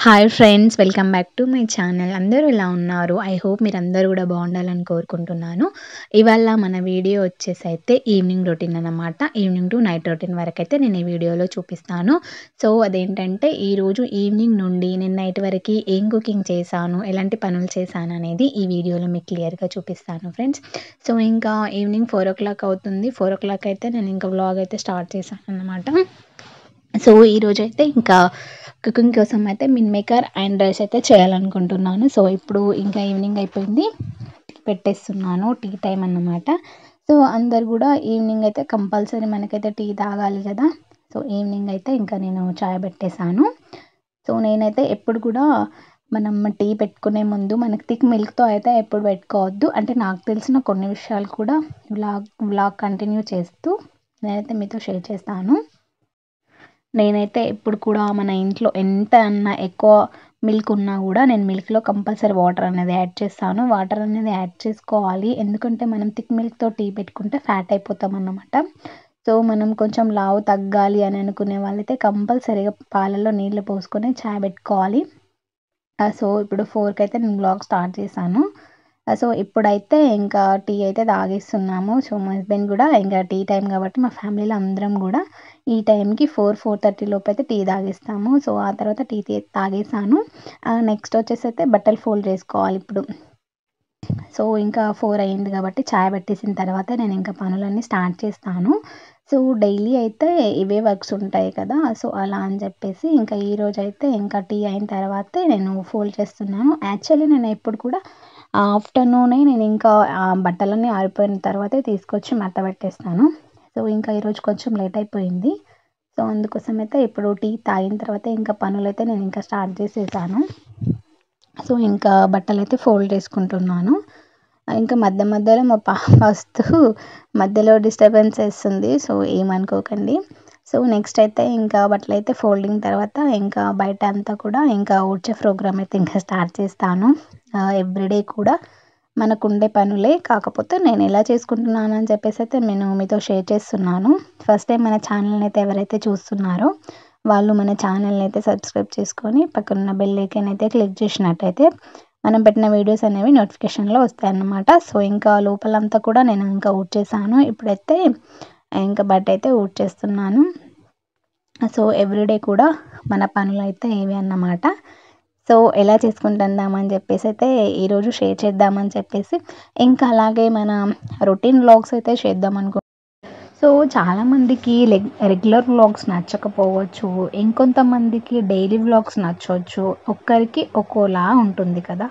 Hi friends, welcome back to my channel. అందరూ ఎలా ఉన్నారు? ఐ హోప్ మీరందరూ కూడా బాగుండాలని కోరుకుంటున్నాను. ఇవాళ మన వీడియో వచ్చేసి అయితే ఈవినింగ్ రొటీన్ అన్నమాట. ఈవినింగ్ టు నైట్ రొటీన్ వరకు అయితే నేను ఈ వీడియోలో చూపిస్తాను. సో అదేంటంటే ఈరోజు ఈవినింగ్ నుండి నేను నైట్ వరకు ఏం కుకింగ్ చేశాను, ఎలాంటి పనులు చేశాను అనేది ఈ వీడియోలో మీకు క్లియర్గా చూపిస్తాను ఫ్రెండ్స్. సో ఇంకా ఈవినింగ్ 4:00 అవుతుంది. 4:00 అయితే నేను ఇంకా వ్లాగ్ అయితే స్టార్ట్ చేశాను అన్నమాట. సో ఈరోజైతే ఇంకా కుకింగ్ కోసం అయితే మిల్ మేకర్ అండ్ రైస్ అయితే చేయాలనుకుంటున్నాను. సో ఇప్పుడు ఇంకా ఈవినింగ్ అయిపోయింది, పెట్టేస్తున్నాను. టీ టైం అన్నమాట. సో అందరు కూడా ఈవినింగ్ అయితే కంపల్సరీ మనకైతే టీ తాగాలి కదా. సో ఈవినింగ్ అయితే ఇంకా నేను చాయ్ పెట్టేశాను. సో నేనైతే ఎప్పుడు కూడా మనం టీ పెట్టుకునే ముందు మనకి థిక్ మిల్క్తో అయితే ఎప్పుడు పెట్టుకోవద్దు. అంటే నాకు తెలిసిన కొన్ని విషయాలు కూడా వ్లాగ్ కంటిన్యూ చేస్తూ నేనైతే మీతో షేర్ చేస్తాను. నేనైతే ఎప్పుడు కూడా మన ఇంట్లో ఎంత అన్నా ఎక్కువ మిల్క్ ఉన్నా కూడా నేను మిల్క్లో కంపల్సరీ వాటర్ అనేది యాడ్ చేస్తాను. వాటర్ అనేది యాడ్ చేసుకోవాలి, ఎందుకంటే మనం థిక్ మిల్క్తో టీ పెట్టుకుంటే ఫ్యాట్ అయిపోతాం అన్నమాట. సో మనం కొంచెం లావు తగ్గాలి అని అనుకునే వాళ్ళైతే కంపల్సరీగా పాలల్లో నీళ్ళు పోసుకొని చాయ్ పెట్టుకోవాలి. సో ఇప్పుడు 4కి అయితే నేను వ్లాగ్ స్టార్ట్ చేశాను. సో ఇప్పుడైతే ఇంకా టీ అయితే తాగేస్తున్నాము. సో మా హస్బెండ్ కూడా ఇంకా టీ టైం కాబట్టి మా ఫ్యామిలీలో అందరం కూడా ఈ టైంకి 4:30 లోపు అయితే టీ తాగేస్తాము. సో ఆ తర్వాత టీ తాగేసాను. నెక్స్ట్ వచ్చేసి అయితే బట్టలు ఫోల్డ్ చేసుకోవాలి ఇప్పుడు. సో ఇంకా 4 అయింది కాబట్టి చాయ్ పెట్టేసిన తర్వాత నేను ఇంకా పనులన్నీ స్టార్ట్ చేస్తాను. సో డైలీ అయితే ఇవే వర్క్స్ ఉంటాయి కదా. సో అలా అని చెప్పేసి ఇంకా ఈరోజు అయితే ఇంకా టీ అయిన తర్వాతే నేను ఫోల్డ్ చేస్తున్నాను. యాక్చువల్లీ నేను ఎప్పుడు కూడా ఆఫ్టర్నూనే నేను ఇంకా బట్టలన్నీ ఆరిపోయిన తర్వాతే తీసుకొచ్చి మడత పెట్టేస్తాను. సో ఇంకా ఈరోజు కొంచెం లేట్ అయిపోయింది. సో అందుకోసం అయితే ఇప్పుడు టీ తాగిన తర్వాత ఇంకా పనులైతే నేను ఇంకా స్టార్ట్ చేసేసాను. సో ఇంకా బట్టలైతే ఫోల్డ్ చేసుకుంటున్నాను. ఇంకా మధ్యలో మా పాప వస్తూ మధ్యలో డిస్టర్బెన్స్ చేస్తుంది. సో ఏమనుకోకండి. సో నెక్స్ట్ అయితే ఇంకా బట్టలైతే ఫోల్డింగ్ తర్వాత ఇంకా బయట అంతా కూడా ఇంకా ఊడ్చే ప్రోగ్రామ్ అయితే ఇంకా స్టార్ట్ చేస్తాను. ఎవ్రీడే కూడా మనకు ఉండే పనులే, కాకపోతే నేను ఎలా చేసుకుంటున్నాను అని చెప్పేసి అయితే నేను మీతో షేర్ చేస్తున్నాను. ఫస్ట్ టైం మన ఛానల్ని అయితే ఎవరైతే చూస్తున్నారో వాళ్ళు మన ఛానల్ని అయితే సబ్స్క్రైబ్ చేసుకొని పక్కన బెల్ ఐకాన్ అయితే క్లిక్ చేసినట్టయితే మనం పెట్టిన వీడియోస్ అనేవి నోటిఫికేషన్లో వస్తాయన్నమాట. సో ఇంకా లోపలంతా కూడా నేను ఇంకా ఊడ్చేసాను. ఇప్పుడైతే ఇంకా బట్ట అయితే ఊడ్చేస్తున్నాను. సో ఎవ్రీడే కూడా మన పనులు అయితే ఇవి అన్నమాట. సో ఎలా చేసుకుంటుందామని చెప్పేసి అయితే ఈరోజు షేర్ చేద్దామని చెప్పేసి ఇంకా అలాగే మన రొటీన్ వ్లాగ్స్ అయితే చేద్దాం అనుకో. సో చాలామందికి రెగ్యులర్ వ్లాగ్స్ నచ్చకపోవచ్చు, ఇంకొంతమందికి డైలీ వ్లాగ్స్ నచ్చవచ్చు, ఒక్కరికి ఒక్కోలా ఉంటుంది కదా.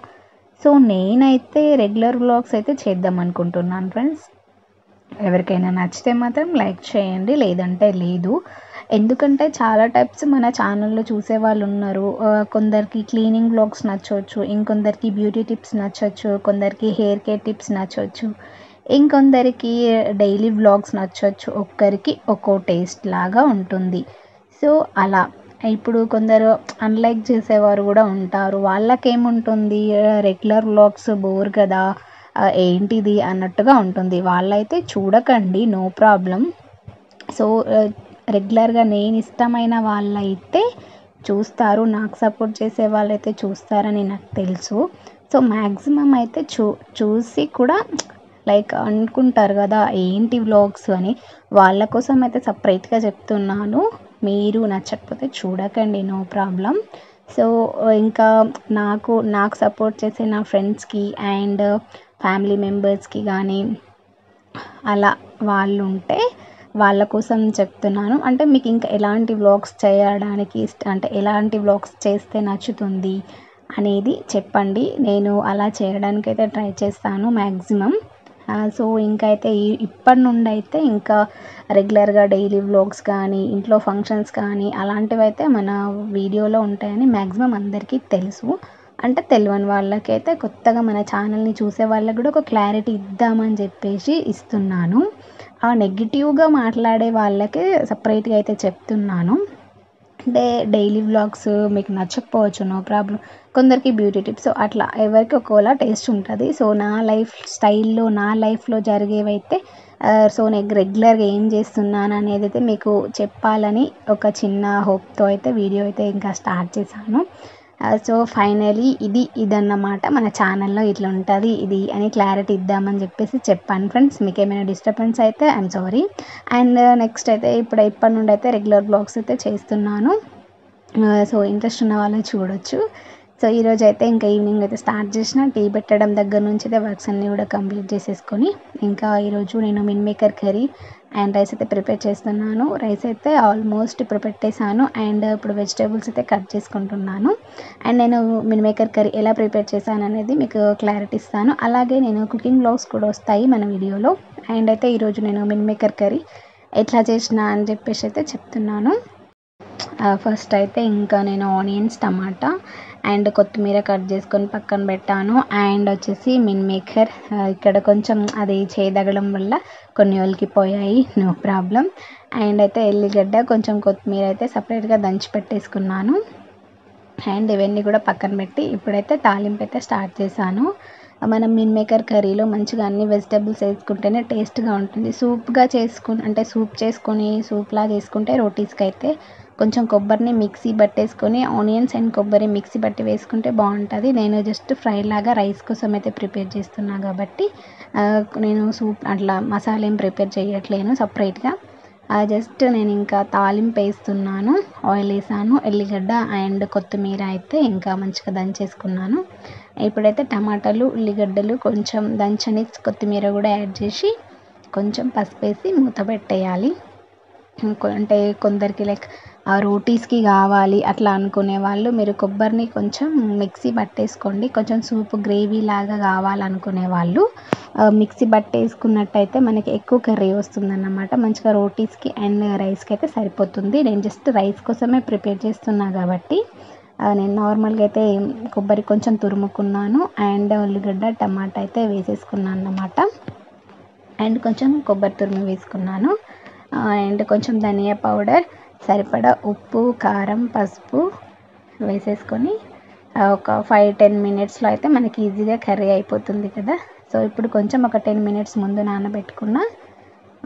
సో నేనైతే రెగ్యులర్ వ్లాగ్స్ అయితే చేద్దాం అనుకుంటున్నాను ఫ్రెండ్స్. ఎవరికైనా నచ్చితే మాత్రం లైక్ చేయండి, లేదంటే లేదు. ఎందుకంటే చాలా టైప్స్ మన ఛానల్లో చూసే వాళ్ళు ఉన్నారు. కొందరికి క్లీనింగ్ వ్లాగ్స్ నచ్చవచ్చు, ఇంకొందరికి బ్యూటీ టిప్స్ నచ్చవచ్చు, కొందరికి హెయిర్ కేర్ టిప్స్ నచ్చవచ్చు, ఇంకొందరికి డైలీ వ్లాగ్స్ నచ్చవచ్చు. ఒక్కరికి ఒక్కో టేస్ట్ లాగా ఉంటుంది. సో అలా ఇప్పుడు కొందరు అన్లైక్ చేసేవారు కూడా ఉంటారు. వాళ్ళకేముంటుంది, రెగ్యులర్ వ్లాగ్స్ బోర్ కదా, ఏంటిది అన్నట్టుగా ఉంటుంది. వాళ్ళైతే చూడకండి, నో ప్రాబ్లం. సో రెగ్యులర్గా నేను ఇష్టమైన వాళ్ళైతే చూస్తారు, నాకు సపోర్ట్ చేసే వాళ్ళైతే చూస్తారని నాకు తెలుసు. సో మ్యాక్సిమం అయితే చూసి కూడా లైక్ అనుకుంటారు కదా ఏంటి వ్లాగ్స్ అని, వాళ్ళ కోసం అయితే సపరేట్గా చెప్తున్నాను. మీరు నచ్చకపోతే చూడకండి, నో ప్రాబ్లం. సో ఇంకా నాకు సపోర్ట్ చేసే నా ఫ్రెండ్స్కి అండ్ ఫ్యామిలీ మెంబర్స్కి కానీ అలా వాళ్ళు ఉంటే వాళ్ళ కోసం చెప్తున్నాను. అంటే మీకు ఇంకా ఎలాంటి వ్లాగ్స్ చేయడానికి అంటే ఎలాంటి వ్లాగ్స్ చేస్తే నచ్చుతుంది అనేది చెప్పండి, నేను అలా చేయడానికైతే ట్రై చేస్తాను మ్యాక్సిమం. సో ఇంకా అయితే ఇప్పటి నుండి అయితే ఇంకా రెగ్యులర్గా డైలీ వ్లాగ్స్ కానీ ఇంట్లో ఫంక్షన్స్ కానీ అలాంటివి అయితే మన వీడియోలో ఉంటాయని మ్యాక్సిమం అందరికీ తెలుసు. అంటే తెలియని వాళ్ళకైతే కొత్తగా మన ఛానల్ని చూసే వాళ్ళకి కూడా ఒక క్లారిటీ ఇద్దామని చెప్పేసి ఇస్తున్నాను. నెగిటివ్గా మాట్లాడే వాళ్ళకే సపరేట్గా అయితే చెప్తున్నాను. అంటే డైలీ వ్లాగ్స్ మీకు నచ్చకపోవచ్చు, నో ప్రాబ్లం. కొందరికి బ్యూటీ టిప్స్, అట్లా ఎవరికి ఒక్కోలా టేస్ట్ ఉంటుంది. సో నా లైఫ్ స్టైల్లో నా లైఫ్లో జరిగేవైతే సో నేను రెగ్యులర్గా ఏం చేస్తున్నాను అనేది అయితే మీకు చెప్పాలని ఒక చిన్న హోప్తో అయితే వీడియో అయితే ఇంకా స్టార్ట్ చేశాను. సో ఫైనలీ ఇదన్నమాట మన ఛానల్లో ఇట్లా ఉంటుంది ఇది అని క్లారిటీ ఇద్దామని చెప్పేసి చెప్పాను ఫ్రెండ్స్. మీకు ఏమైనా డిస్టర్బెన్స్ అయితే ఐఎమ్ సారీ. అండ్ నెక్స్ట్ అయితే ఇప్పటి నుండి అయితే రెగ్యులర్ బ్లాగ్స్ అయితే చేస్తున్నాను. సో ఇంట్రెస్ట్ ఉన్న వాళ్ళు చూడొచ్చు. సో ఈరోజు అయితే ఇంకా ఈవినింగ్ అయితే స్టార్ట్ చేసిన టీ పెట్టడం దగ్గర నుంచి అయితే వర్క్స్ అన్నీ కూడా కంప్లీట్ చేసేసుకొని ఇంకా ఈరోజు నేను meal maker curry and rice అయితే ప్రిపేర్ చేస్తున్నాను. రైస్ అయితే ఆల్మోస్ట్ ఇప్పుడు పెట్టేశాను అండ్ ఇప్పుడు వెజిటేబుల్స్ అయితే కట్ చేసుకుంటున్నాను. అండ్ నేను మిల్ మేకర్ కర్రీ ఎలా ప్రిపేర్ చేశాను అనేది మీకు క్లారిటీ ఇస్తాను. అలాగే నేను కుకింగ్ బ్లాగ్స్ కూడా వస్తాయి మన వీడియోలో. అండ్ అయితే ఈరోజు నేను మిల్ మేకర్ కర్రీ ఎట్లా చేసిన అని చెప్పేసి అయితే చెప్తున్నాను. ఫస్ట్ అయితే ఇంకా నేను ఆనియన్స్, టమాటా అండ్ కొత్తిమీర కట్ చేసుకొని పక్కన పెట్టాను. అండ్ వచ్చేసి మిల్ మేకర్ ఇక్కడ కొంచెం అది చేయదగడం వల్ల కొన్ని ఒలికిపోయాయి, నో ప్రాబ్లం. అండ్ అయితే ఎల్లిగడ్డ, కొంచెం కొత్తిమీర అయితే సపరేట్గా దంచి పెట్టేసుకున్నాను. అండ్ ఇవన్నీ కూడా పక్కన పెట్టి ఇప్పుడైతే తాలింపు అయితే స్టార్ట్ చేశాను. మనం మిల్ మేకర్ కర్రీలో మంచిగా అన్ని వెజిటేబుల్స్ వేసుకుంటేనే టేస్ట్గా ఉంటుంది. సూప్ చేసుకొని సూప్లా చేసుకుంటే రోటీస్కి అయితే కొంచెం కొబ్బరిని మిక్సీ పట్టేసుకొని ఆనియన్స్ అండ్ కొబ్బరి మిక్సీ పట్టి వేసుకుంటే బాగుంటుంది. నేను జస్ట్ ఫ్రై లాగా రైస్ కోసం అయితే ప్రిపేర్ చేస్తున్నా కాబట్టి నేను సూప్ అట్లా మసాలా ఏం ప్రిపేర్ చేయట్లేను సపరేట్గా. జస్ట్ నేను ఇంకా తాలింపు వేస్తున్నాను. ఆయిల్ వేసాను, ఎల్లిగడ్డ అండ్ కొత్తిమీర అయితే ఇంకా మంచిగా దంచేసుకున్నాను. ఇప్పుడైతే టమాటాలు, ఉల్లిగడ్డలు కొంచెం దంచని కొత్తిమీర కూడా యాడ్ చేసి కొంచెం పసుపు వేసి మూత పెట్టేయాలి. అంటే కొందరికి లైక్ ఆ రోటీస్కి కావాలి అట్లా అనుకునే వాళ్ళు మీరు కొబ్బరిని కొంచెం మిక్సీ పట్టేసుకోండి. కొంచెం సూప్ గ్రేవీ లాగా కావాలనుకునే వాళ్ళు మిక్సీ పట్టేసుకున్నట్టయితే మనకి ఎక్కువ కర్రీ వస్తుందన్నమాట. మంచిగా రోటీస్కి అండ్ రైస్కి అయితే సరిపోతుంది. నేను జస్ట్ రైస్ కోసమే ప్రిపేర్ చేస్తున్నా కాబట్టి నేను నార్మల్గా అయితే కొబ్బరి కొంచెం తురుముకున్నాను అండ్ ఉల్లిగడ్డ, టమాటా అయితే వేసేసుకున్నాను అన్నమాట. అండ్ కొంచెం కొబ్బరి తురుము వేసుకున్నాను. అండ్ కొంచెం ధనియా పౌడర్, సరిపడా ఉప్పు, కారం, పసుపు వేసేసుకొని ఒక 5-10 మినిట్స్లో అయితే మనకి ఈజీగా కర్రీ అయిపోతుంది కదా. సో ఇప్పుడు కొంచెం ఒక 10 మినిట్స్ ముందు నానబెట్టుకున్న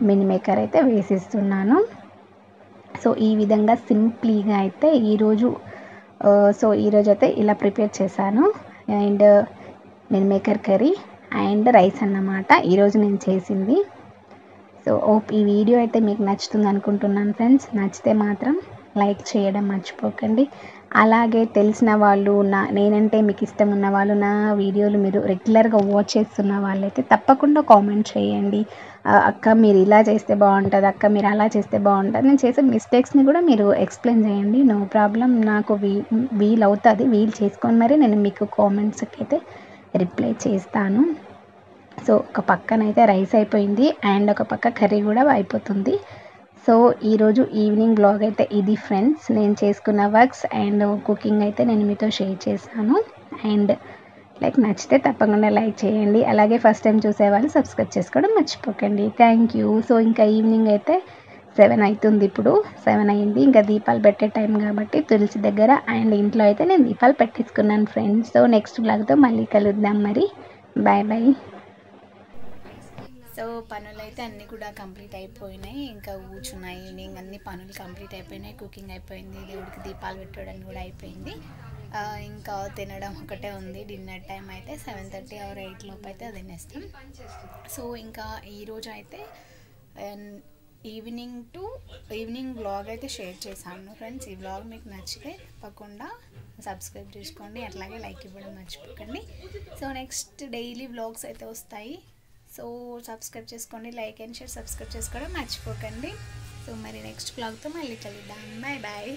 మిల్ మేకర్ అయితే వేసేస్తున్నాను. సో ఈ విధంగా సింప్లీగా అయితే ఈరోజు అయితే ఇలా ప్రిపేర్ చేశాను. And meal maker curry and rice అన్నమాట ఈరోజు నేను చేసింది. సో ఈ వీడియో అయితే మీకు నచ్చుతుంది అనుకుంటున్నాను ఫ్రెండ్స్. నచ్చితే మాత్రం లైక్ చేయడం మర్చిపోకండి. అలాగే తెలిసిన వాళ్ళు నేనంటే మీకు ఇష్టం ఉన్న వాళ్ళు నా వీడియోలు మీరు రెగ్యులర్గా వాచ్ చేస్తున్న వాళ్ళైతే తప్పకుండా కామెంట్ చేయండి. అక్క మీరు ఇలా చేస్తే బాగుంటుంది, అక్క మీరు అలా చేస్తే బాగుంటుంది. నేను చేసే మిస్టేక్స్ని కూడా మీరు ఎక్స్ప్లెయిన్ చేయండి, నో ప్రాబ్లం. నాకు వీలు అవుతుంది, వీలు చేసుకొని మరి నేను మీకు కామెంట్స్కి అయితే రిప్లై చేస్తాను. సో ఒక పక్కనైతే రైస్ అయిపోయింది అండ్ ఒక పక్క కర్రీ కూడా అయిపోతుంది. సో ఈరోజు ఈవినింగ్ బ్లాగ్ అయితే ఇది ఫ్రెండ్స్. నేను చేసుకున్న వర్క్స్ అండ్ కుకింగ్ అయితే నేను మీతో షేర్ చేశాను. అండ్ నచ్చితే తప్పకుండా లైక్ చేయండి. అలాగే ఫస్ట్ టైం చూసేవాళ్ళు సబ్స్క్రైబ్ చేసుకోవడం మర్చిపోకండి. Thank you. సో ఇంకా ఈవినింగ్ అయితే 7 అవుతుంది, ఇప్పుడు 7 అయింది. ఇంకా దీపాలు పెట్టే టైం కాబట్టి తులసి దగ్గర అండ్ ఇంట్లో అయితే నేను దీపాలు పెట్టేసుకున్నాను ఫ్రెండ్స్. సో నెక్స్ట్ బ్లాగ్తో మళ్ళీ కలుద్దాం మరి. Bye bye. సో పనులు అయితే అన్నీ కూడా కంప్లీట్ అయిపోయినాయి. ఇంకా కూర్చున్నాయి. ఈవినింగ్ అన్ని పనులు కంప్లీట్ అయిపోయినాయి. కుకింగ్ అయిపోయింది, దేవుడికి దీపాలు పెట్టడం కూడా అయిపోయింది. ఇంకా తినడం ఒకటే ఉంది. డిన్నర్ టైం అయితే 7:30 or 8 లోపు అయితే తినేస్తాం. సో ఇంకా ఈరోజు అయితే ఈవినింగ్ బ్లాగ్ అయితే షేర్ చేశాను ఫ్రెండ్స్. ఈ బ్లాగ్ మీకు నచ్చితే తప్పకుండా సబ్స్క్రైబ్ చేసుకోండి, అట్లాగే లైక్ ఇవ్వడం మర్చిపోకండి. సో నెక్స్ట్ డైలీ బ్లాగ్స్ అయితే వస్తాయి. సో సబ్స్క్రైబ్ చేసుకోండి, లైక్ అండ్ షేర్, సబ్స్క్రైబ్ చేసుకోవడం మర్చిపోకండి. సో మరి నెక్స్ట్ బ్లాగ్తో మళ్ళీ కలుద్దాం. Bye bye.